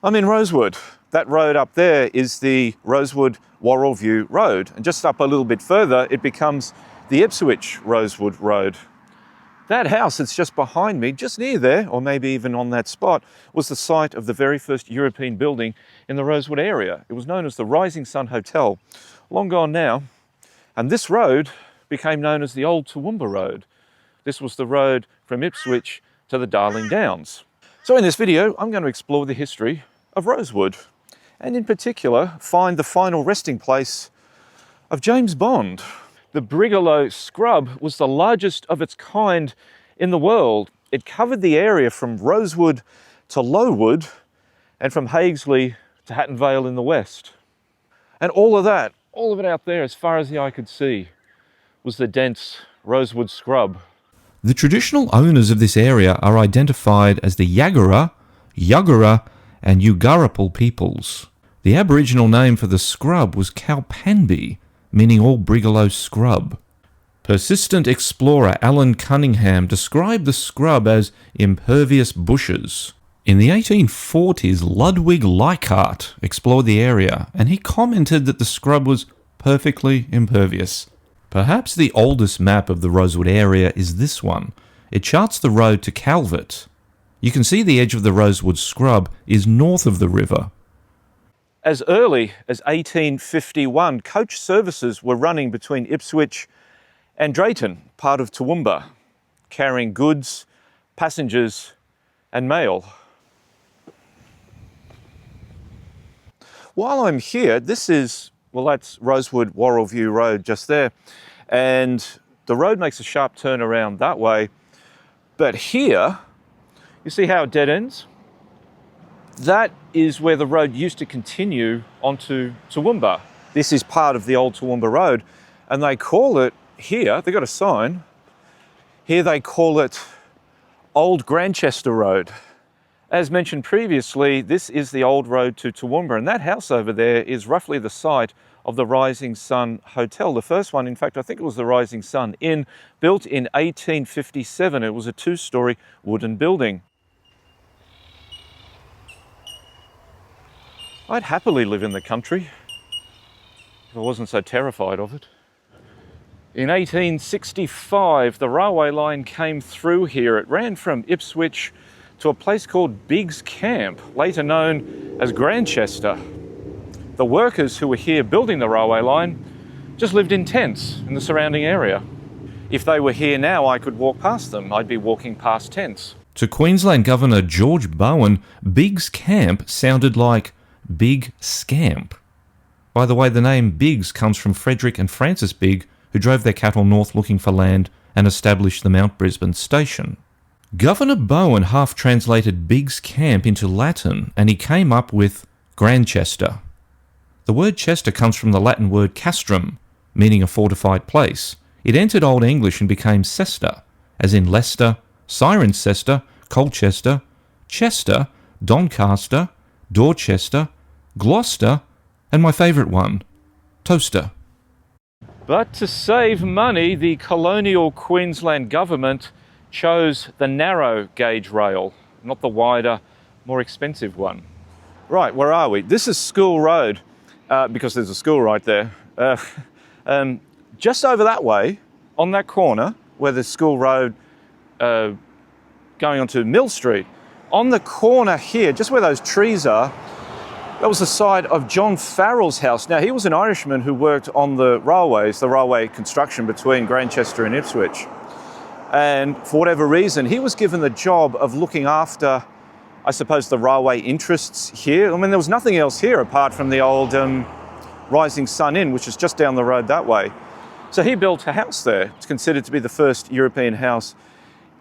I'm in Rosewood. That road up there is the Rosewood Warrelview Road, and just up a little bit further it becomes the Ipswich Rosewood Road. That house that's just behind me, just near there, or maybe even on that spot, was the site of the very first European building in the Rosewood area. It was known as the Rising Sun Hotel, long gone now, and this road became known as the Old Toowoomba Road. This was the road from Ipswich to the Darling Downs. So in this video, I'm going to explore the history of Rosewood, and in particular, find the final resting place of James Bond. The Brigalow Scrub was the largest of its kind in the world. It covered the area from Rosewood to Lowood, and from Haigsley to Hatton Vale in the west. And all of it out there, as far as the eye could see, was the dense Rosewood Scrub. The traditional owners of this area are identified as the Yagara, Yuggera and Yugarapal peoples. The Aboriginal name for the scrub was Kalpanbi, meaning all Brigalow scrub. Persistent explorer Alan Cunningham described the scrub as impervious bushes. In the 1840s, Ludwig Leichhardt explored the area, and he commented that the scrub was perfectly impervious. Perhaps the oldest map of the Rosewood area is this one. It charts the road to Calvert. You can see the edge of the Rosewood Scrub is north of the river. As early as 1851, coach services were running between Ipswich and Drayton, part of Toowoomba, carrying goods, passengers and mail. While I'm here, that's Rosewood Warrelview Road just there, and the road makes a sharp turn around that way. But here, you see how it dead ends? That is where the road used to continue onto Toowoomba. This is part of the old Toowoomba Road, and they call it here, they've got a sign, here they call it Old Grantchester Road. As mentioned previously, this is the old road to Toowoomba, and that house over there is roughly the site of the Rising Sun Hotel. The first one, in fact, I think it was the Rising Sun Inn, built in 1857. It was a two-storey wooden building. I'd happily live in the country if I wasn't so terrified of it. In 1865, the railway line came through here. It ran from Ipswich to a place called Biggs Camp, later known as Grantchester. The workers who were here building the railway line just lived in tents in the surrounding area. If they were here now, I could walk past them. I'd be walking past tents. To Queensland Governor George Bowen, Biggs Camp sounded like Big Scamp. By the way, the name Biggs comes from Frederick and Francis Bigg, who drove their cattle north looking for land and established the Mount Brisbane station. Governor Bowen half-translated Biggs Camp into Latin, and he came up with Grantchester. The word Chester comes from the Latin word castrum, meaning a fortified place. It entered Old English and became Cester, as in Leicester, Cirencester, Colchester, Chester, Doncaster, Dorchester, Gloucester, and my favourite one, Toaster. But to save money, the colonial Queensland government chose the narrow gauge rail, not the wider, more expensive one. Right, where are we? This is School Road, because there's a school right there. Just over that way, on that corner, where there's School Road going onto Mill Street, on the corner here, just where those trees are, that was the site of John Farrell's house. Now, he was an Irishman who worked on the railways, the railway construction between Grantchester and Ipswich. And for whatever reason, he was given the job of looking after, I suppose, the railway interests here. I mean, there was nothing else here apart from the old Rising Sun Inn, which is just down the road that way. So he built a house there. It's considered to be the first European house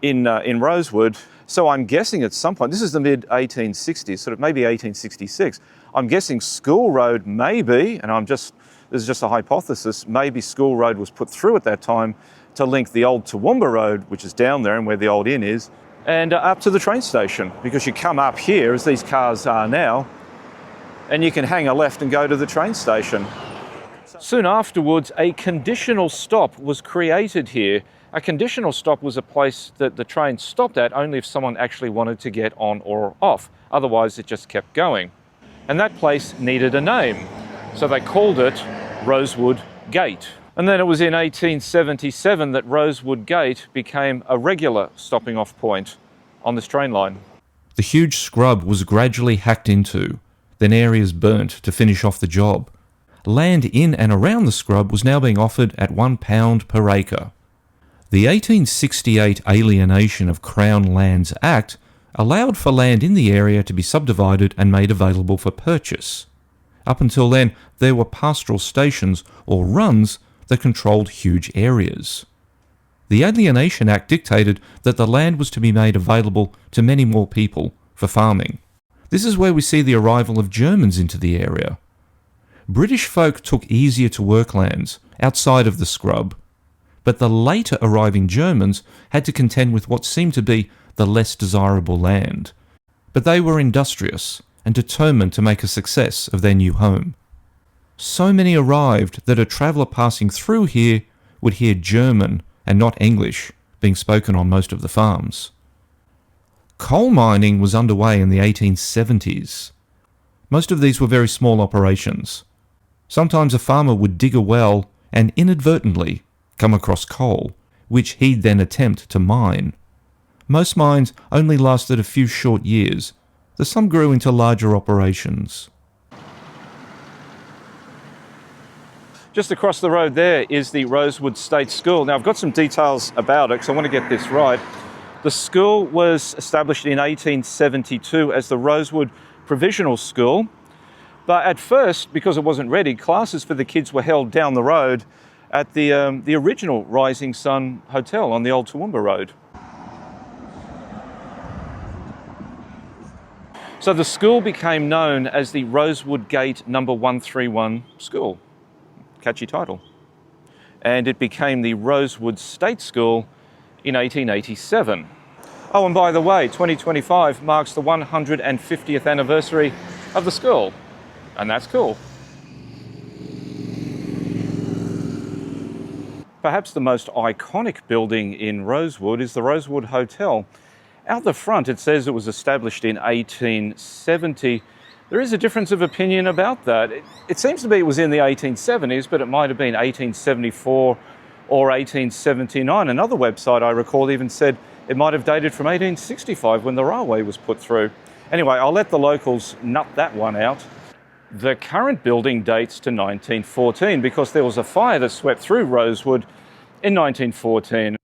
in Rosewood. So I'm guessing at some point, this is the mid-1860s, sort of maybe 1866, I'm guessing School Road maybe, and this is just a hypothesis, maybe School Road was put through at that time to link the old Toowoomba Road, which is down there and where the old inn is, and up to the train station, because you come up here, as these cars are now, and you can hang a left and go to the train station. Soon afterwards, a conditional stop was created here A conditional stop was a place that the train stopped at only if someone actually wanted to get on or off. Otherwise, it just kept going. And that place needed a name, so they called it Rosewood Gate. And then it was in 1877 that Rosewood Gate became a regular stopping off point on this train line. The huge scrub was gradually hacked into, then areas burnt to finish off the job. Land in and around the scrub was now being offered at £1 per acre. The 1868 Alienation of Crown Lands Act allowed for land in the area to be subdivided and made available for purchase. Up until then, there were pastoral stations, or runs, that controlled huge areas. The Alienation Act dictated that the land was to be made available to many more people for farming. This is where we see the arrival of Germans into the area. British folk took easier to work lands outside of the scrub, but the later arriving Germans had to contend with what seemed to be the less desirable land. But they were industrious and determined to make a success of their new home. So many arrived that a traveller passing through here would hear German and not English being spoken on most of the farms. Coal mining was underway in the 1870s. Most of these were very small operations. Sometimes a farmer would dig a well and inadvertently come across coal, which he'd then attempt to mine. Most mines only lasted a few short years, though some grew into larger operations. Just across the road there is the Rosewood State School. Now, I've got some details about it because I want to get this right. The school was established in 1872 as the Rosewood Provisional School, but at first, because it wasn't ready, classes for the kids were held down the road at the original Rising Sun Hotel on the old Toowoomba Road. So the school became known as the Rosewood Gate number 131 School. Catchy title. And it became the Rosewood State School in 1887. Oh, and by the way, 2025 marks the 150th anniversary of the school. And that's cool. Perhaps the most iconic building in Rosewood is the Rosewood Hotel. Out the front it says it was established in 1870. There is a difference of opinion about that. It seems to be it was in the 1870s, but it might have been 1874 or 1879. Another website I recall even said it might have dated from 1865 when the railway was put through. Anyway, I'll let the locals nut that one out. The current building dates to 1914 because there was a fire that swept through Rosewood in 1914.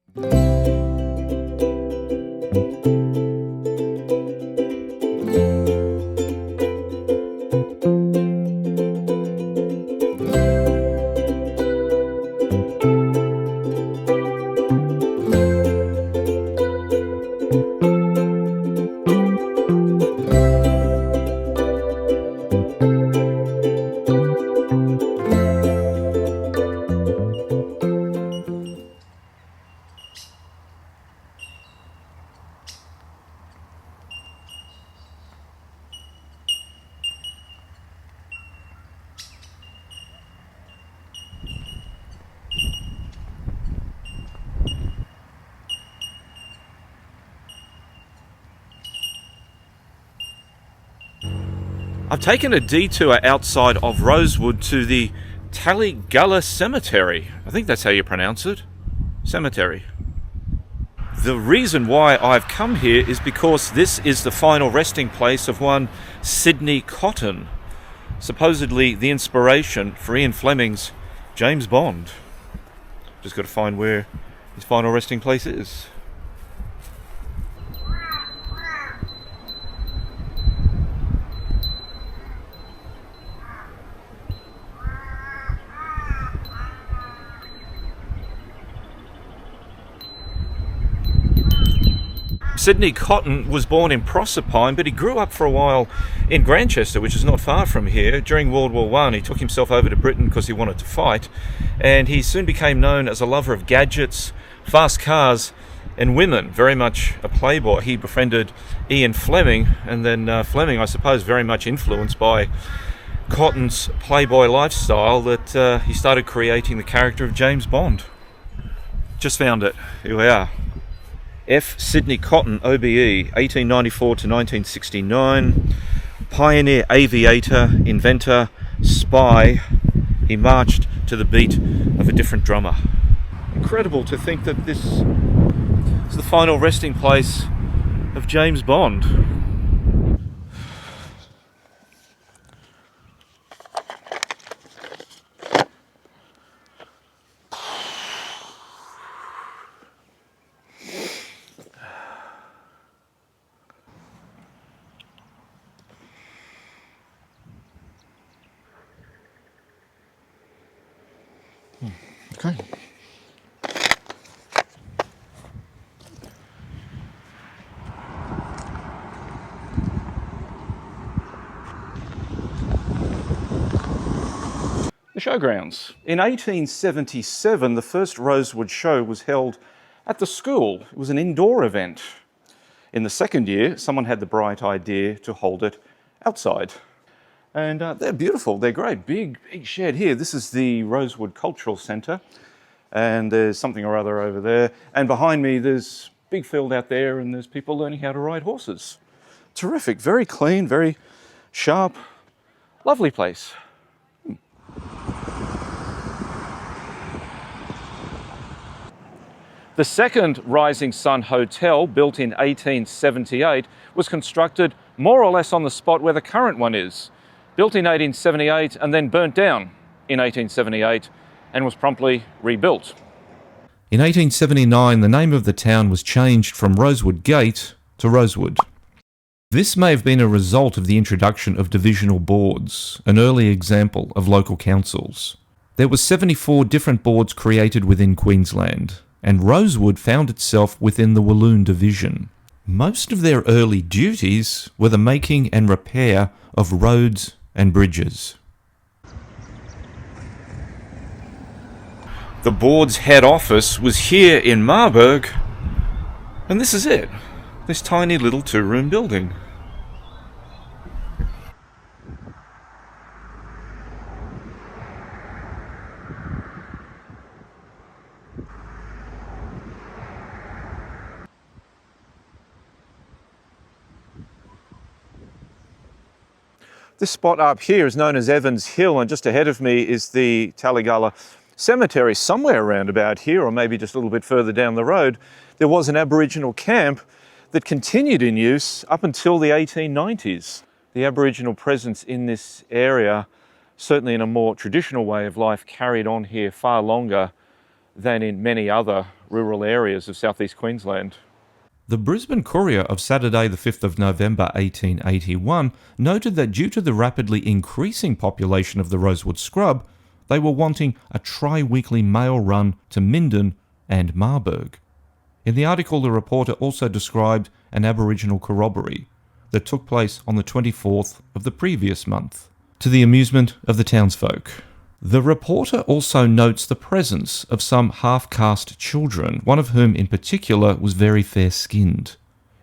I've taken a detour outside of Rosewood to the Tallygullah Cemetery. I think that's how you pronounce it. Cemetery. The reason why I've come here is because this is the final resting place of one Sidney Cotton, supposedly the inspiration for Ian Fleming's James Bond. Just got to find where his final resting place is. Sidney Cotton was born in Proserpine, but he grew up for a while in Grantchester, which is not far from here. During World War I, he took himself over to Britain because he wanted to fight, and he soon became known as a lover of gadgets, fast cars, and women. Very much a playboy. He befriended Ian Fleming, and then Fleming, I suppose, very much influenced by Cotton's playboy lifestyle, that he started creating the character of James Bond. Just found it. Here we are. F. Sydney Cotton, OBE, 1894 to 1969. Pioneer aviator, inventor, spy. He marched to the beat of a different drummer. Incredible to think that this is the final resting place of James Bond. Okay. The showgrounds. In 1877, the first Rosewood show was held at the school. It was an indoor event. In the second year, someone had the bright idea to hold it outside. And they're beautiful, they're great. Big shed here. This is the Rosewood Cultural Centre. And there's something or other over there. And behind me, there's a big field out there, and there's people learning how to ride horses. Terrific, very clean, very sharp, lovely place. The second Rising Sun Hotel, built in 1878, was constructed more or less on the spot where the current one is. Built in 1878 and then burnt down in 1878 and was promptly rebuilt. In 1879, the name of the town was changed from Rosewood Gate to Rosewood. This may have been a result of the introduction of divisional boards, an early example of local councils. There were 74 different boards created within Queensland, and Rosewood found itself within the Walloon Division. Most of their early duties were the making and repair of roads and bridges. The board's head office was here in Marburg, and this is it, this tiny little two-room building. This spot up here is known as Evans Hill, and just ahead of me is the Talligala Cemetery. Somewhere around about here, or maybe just a little bit further down the road, there was an Aboriginal camp that continued in use up until the 1890s. The Aboriginal presence in this area, certainly in a more traditional way of life, carried on here far longer than in many other rural areas of southeast Queensland. The Brisbane Courier of Saturday the 5th of November 1881 noted that due to the rapidly increasing population of the Rosewood Scrub, they were wanting a tri-weekly mail run to Minden and Marburg. In the article, the reporter also described an Aboriginal corroboree that took place on the 24th of the previous month, to the amusement of the townsfolk. The reporter also notes the presence of some half-caste children, one of whom in particular was very fair-skinned,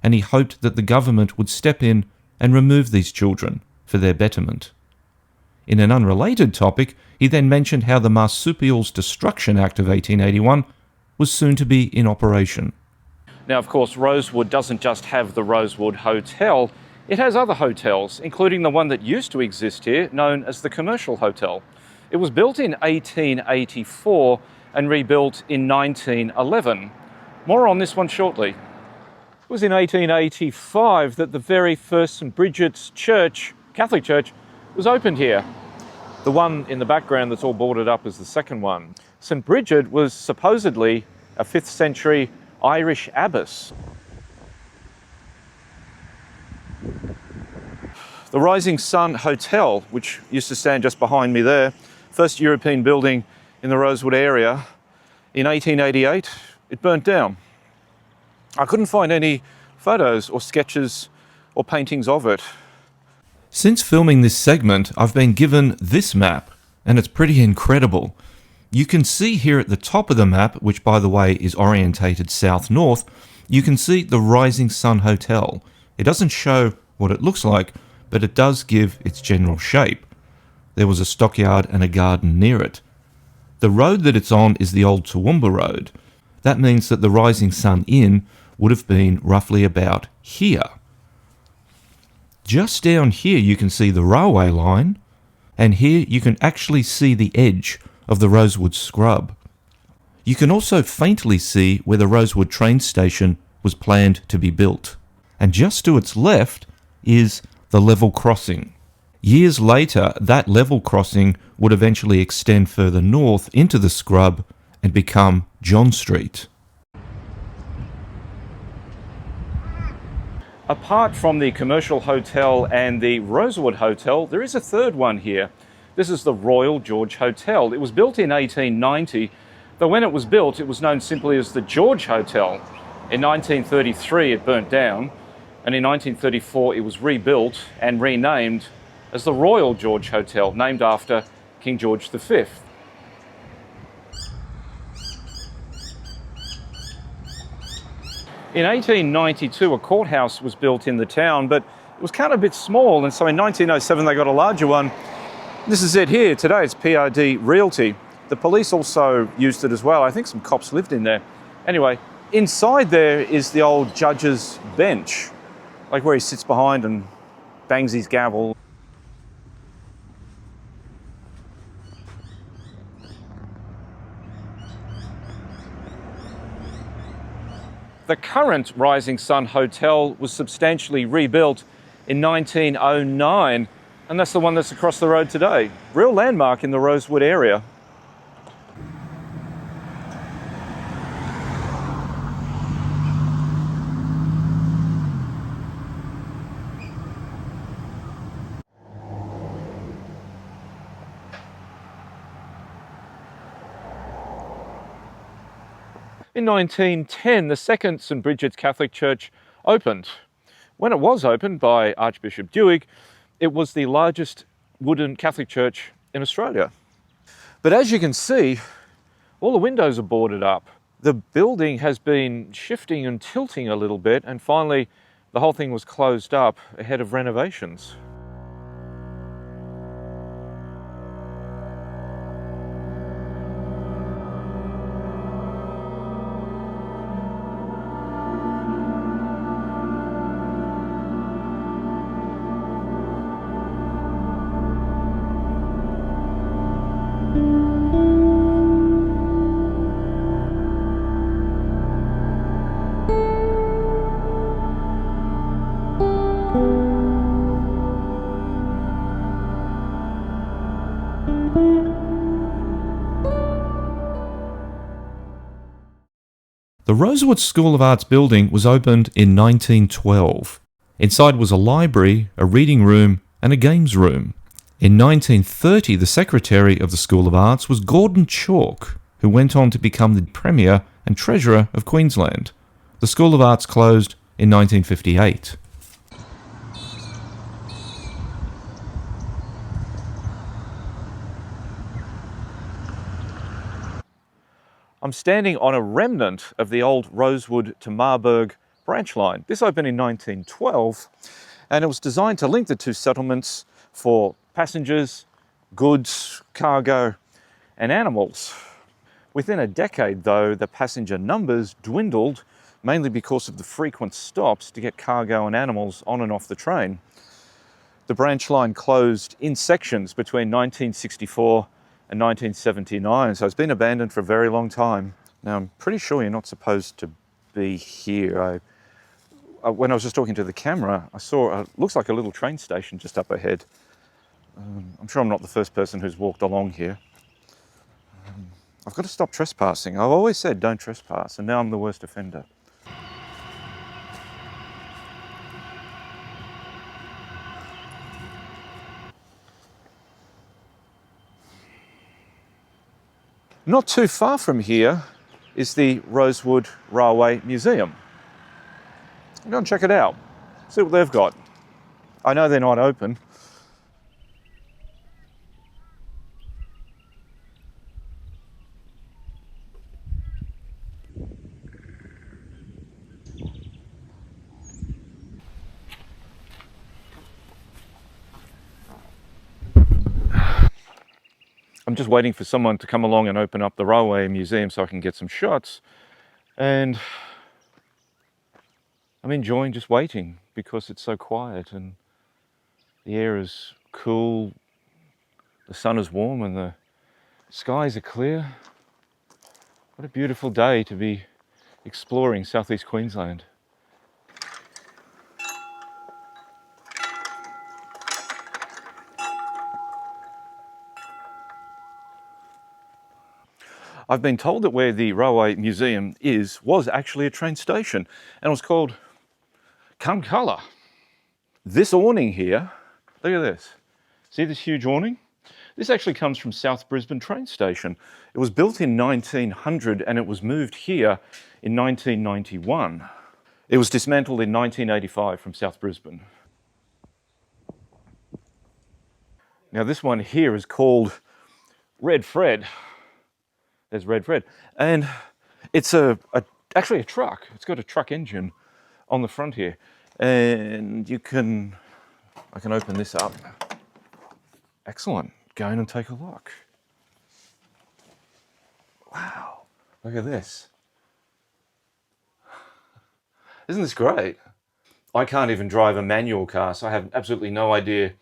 and he hoped that the government would step in and remove these children for their betterment. In an unrelated topic, he then mentioned how the Marsupials Destruction Act of 1881 was soon to be in operation. Now, of course, Rosewood doesn't just have the Rosewood Hotel, it has other hotels, including the one that used to exist here, known as the Commercial Hotel. It was built in 1884 and rebuilt in 1911. More on this one shortly. It was in 1885 that the very first St. Bridget's Church, Catholic Church, was opened here. The one in the background that's all boarded up is the second one. St. Bridget was supposedly a 5th century Irish abbess. The Rising Sun Hotel, which used to stand just behind me there, first European building in the Rosewood area, in 1888, it burnt down. I couldn't find any photos or sketches or paintings of it. Since filming this segment, I've been given this map, and it's pretty incredible. You can see here at the top of the map, which by the way is orientated south-north, you can see the Rising Sun Hotel. It doesn't show what it looks like, but it does give its general shape. There was a stockyard and a garden near it. The road that it's on is the old Toowoomba Road. That means that the Rising Sun Inn would have been roughly about here. Just down here you can see the railway line, and here you can actually see the edge of the Rosewood scrub. You can also faintly see where the Rosewood train station was planned to be built. And just to its left is the level crossing. Years later, that level crossing would eventually extend further north into the scrub and become John Street. Apart from the commercial hotel and the Rosewood Hotel, there is a third one here. This is the Royal George Hotel. It was built in 1890, though when it was built, it was known simply as the George Hotel. In 1933, it burnt down, and in 1934, it was rebuilt and renamed as the Royal George Hotel, named after King George V. In 1892, a courthouse was built in the town, but it was kind of a bit small, and so in 1907 they got a larger one. This is it here today. It's PRD Realty. The police also used it as well. I think some cops lived in there. Anyway, inside there is the old judge's bench, like where he sits behind and bangs his gavel. The current Rising Sun Hotel was substantially rebuilt in 1909, and that's the one that's across the road today. Real landmark in the Rosewood area. In 1910, the second St Bridget's Catholic Church opened. When it was opened by Archbishop Duig, it was the largest wooden Catholic church in Australia. But as you can see, all the windows are boarded up. The building has been shifting and tilting a little bit, and finally the whole thing was closed up ahead of renovations. The Rosewood School of Arts building was opened in 1912. Inside was a library, a reading room, and a games room. In 1930, the secretary of the School of Arts was Gordon Chalk, who went on to become the Premier and Treasurer of Queensland. The School of Arts closed in 1958. I'm standing on a remnant of the old Rosewood to Marburg branch line. This opened in 1912, and it was designed to link the two settlements for passengers, goods, cargo, and animals. Within a decade, though, the passenger numbers dwindled, mainly because of the frequent stops to get cargo and animals on and off the train. The branch line closed in sections between 1964 and 1979, so it's been abandoned for a very long time. Now, I'm pretty sure you're not supposed to be here. When I was just talking to the camera, I saw, looks like a little train station just up ahead. I'm sure I'm not the first person who's walked along here. I've got to stop trespassing. I've always said don't trespass, and now I'm the worst offender. Not too far from here is the Rosewood Railway Museum. Go and check it out, see what they've got. I know they're not open. I'm just waiting for someone to come along and open up the railway museum so I can get some shots. And I'm enjoying just waiting because it's so quiet and the air is cool, the sun is warm and the skies are clear. What a beautiful day to be exploring southeast Queensland. I've been told that where the Railway Museum was actually a train station, and it was called Come Colour. This awning here, look at this. See this huge awning? This actually comes from South Brisbane train station. It was built in 1900 and it was moved here in 1991. It was dismantled in 1985 from South Brisbane. Now this one here is called Red Fred. There's Red Fred. And it's actually a truck. It's got a truck engine on the front here. And I can open this up. Excellent. Go in and take a look. Wow. Look at this. Isn't this great? I can't even drive a manual car, so I have absolutely no idea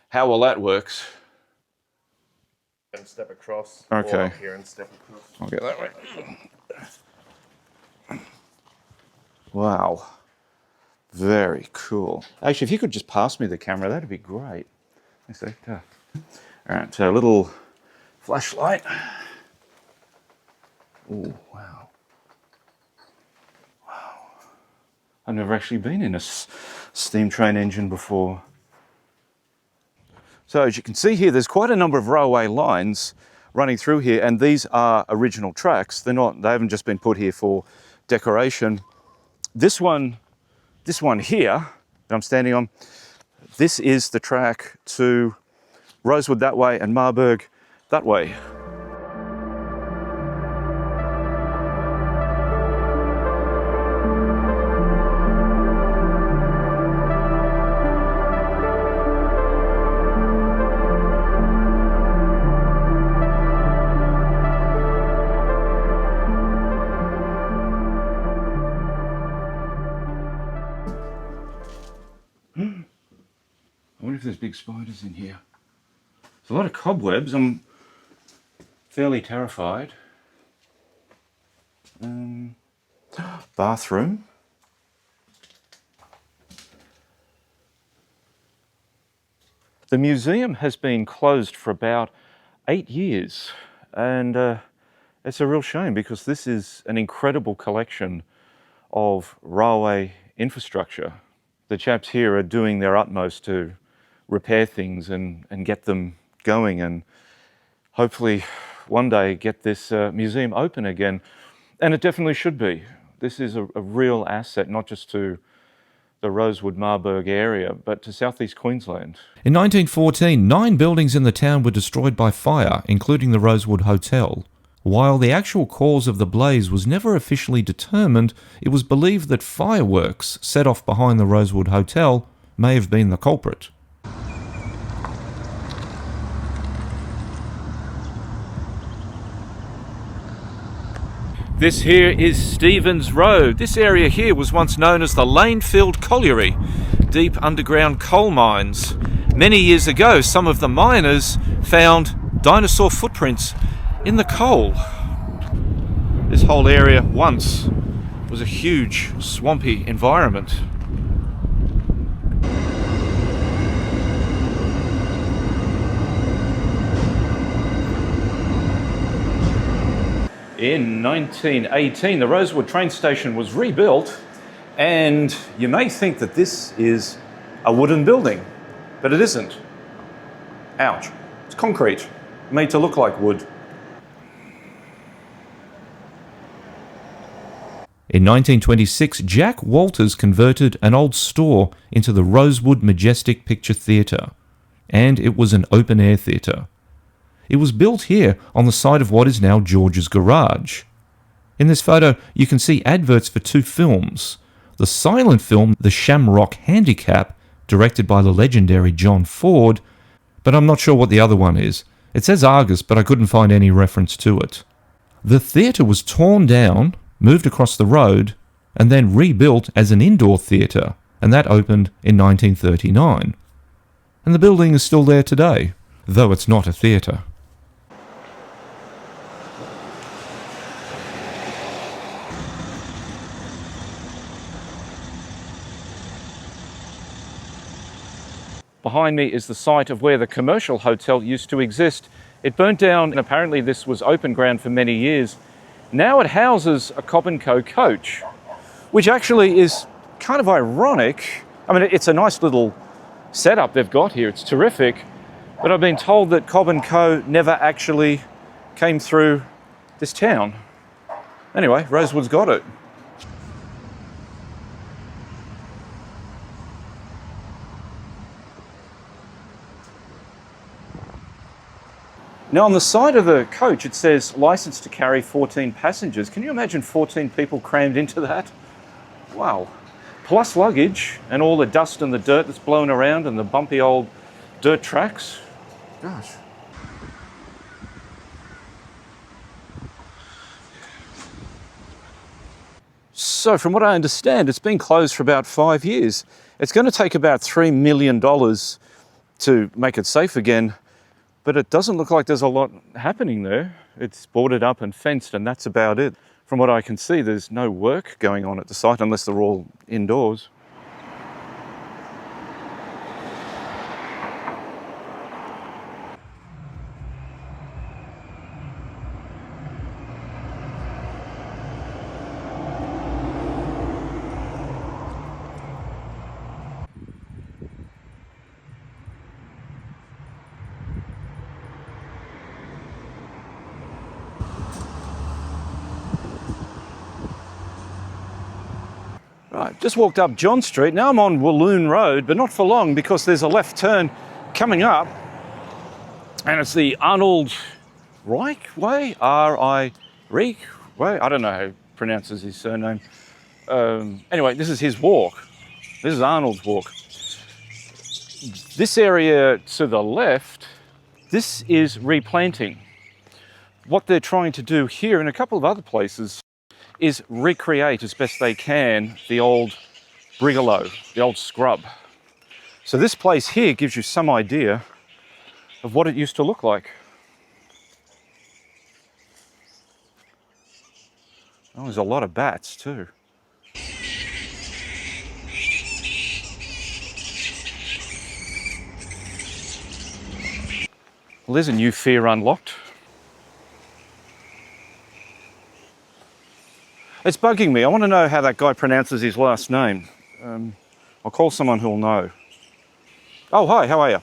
how well that works. And step across. Okay. Or up here and step across. I'll get that way. Wow. Very cool. Actually, if you could just pass me the camera, that'd be great. Thanks, Dave. All right, so a little flashlight. Oh, wow. Wow. I've never actually been in a steam train engine before. So as you can see here, there's quite a number of railway lines running through here, and these are original tracks. They haven't just been put here for decoration. This one here that I'm standing on, this is the track to Rosewood that way and Marburg that way. I wonder if there's big spiders in here. There's a lot of cobwebs. I'm fairly terrified. Bathroom. The museum has been closed for about 8 years, and it's a real shame because this is an incredible collection of railway infrastructure. The chaps here are doing their utmost to repair things and get them going, and hopefully one day get this museum open again. And it definitely should be. This is a real asset, not just to the Rosewood Marburg area, but to southeast Queensland. In 1914, 9 buildings in the town were destroyed by fire, including the Rosewood Hotel. While the actual cause of the blaze was never officially determined, it was believed that fireworks set off behind the Rosewood Hotel may have been the culprit. This here is Stevens Road. This area here was once known as the Lanefield Colliery, deep underground coal mines. Many years ago, some of the miners found dinosaur footprints in the coal. This whole area once was a huge swampy environment. In 1918, the Rosewood train station was rebuilt, and you may think that this is a wooden building, but it isn't. Ouch. It's concrete, made to look like wood. In 1926, Jack Walters converted an old store into the Rosewood Majestic Picture Theatre, and it was an open-air theatre. It was built here on the site of what is now George's Garage. In this photo, you can see adverts for 2 films. The silent film, The Shamrock Handicap, directed by the legendary John Ford, but I'm not sure what the other one is. It says Argus, but I couldn't find any reference to it. The theatre was torn down, moved across the road, and then rebuilt as an indoor theatre, and that opened in 1939. And the building is still there today, though it's not a theatre. Behind me is the site of where the commercial hotel used to exist. It burnt down, and apparently this was open ground for many years. Now it houses a Cobb & Co coach, which actually is kind of ironic. I mean, it's a nice little setup they've got here. It's terrific. But I've been told that Cobb & Co never actually came through this town. Anyway, Rosewood's got it. Now on the side of the coach it says licensed to carry 14 passengers. Can you imagine 14 people crammed into that? Wow. Plus luggage and all the dust and the dirt that's blown around and the bumpy old dirt tracks. Gosh. So from what I understand, it's been closed for about 5 years. It's going to take about $3 million to make it safe again. But it doesn't look like there's a lot happening there. It's boarded up and fenced, and that's about it. From what I can see, there's no work going on at the site unless they're all indoors. Right, just walked up John Street. Now I'm on Walloon Road, but not for long because there's a left turn coming up and it's the Arnold Reich Way, Reich Way. I don't know how he pronounces his surname. Anyway, this is his walk. This is Arnold's walk. This area to the left, this is replanting. What they're trying to do here and a couple of other places is recreate as best they can the old brigalow, the old scrub. So this place here gives you some idea of what it used to look like. Oh, there's a lot of bats too. Well, there's a new fear unlocked. It's bugging me. I want to know how that guy pronounces his last name. I'll call someone who'll know. Oh, hi, how are you?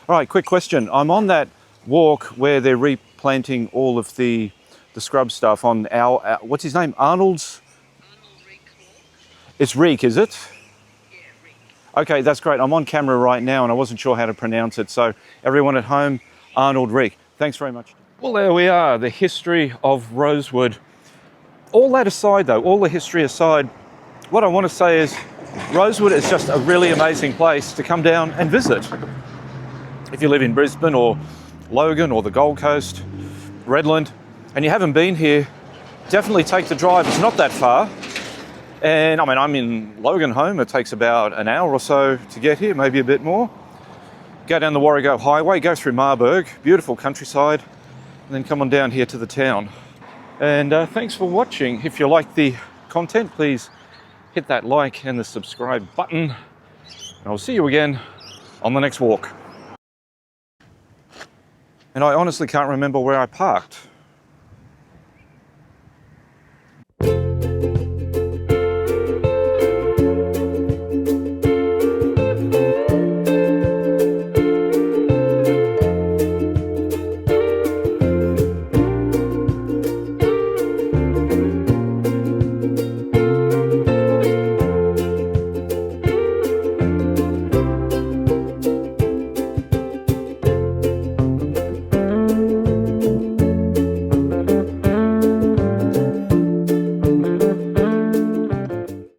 All right, quick question. I'm on that walk where they're replanting all of the scrub stuff on our what's his name? Arnold's? Arnold Reek. It's Reek, is it? Yeah, Reek. Okay, that's great. I'm on camera right now and I wasn't sure how to pronounce it. So everyone at home, Arnold Reek. Thanks very much. Well, there we are, the history of Rosewood. All that aside though, all the history aside, what I want to say is Rosewood is just a really amazing place to come down and visit. If you live in Brisbane or Logan or the Gold Coast, Redland, and you haven't been here, definitely take the drive. It's not that far. And I mean, I'm in Logan home. It takes about an hour or so to get here, maybe a bit more. Go down the Warrego Highway, go through Marburg, beautiful countryside, and then come on down here to the town. And thanks for watching. If you like the content, please hit that like and the subscribe button. And I'll see you again on the next walk. And I honestly can't remember where I parked.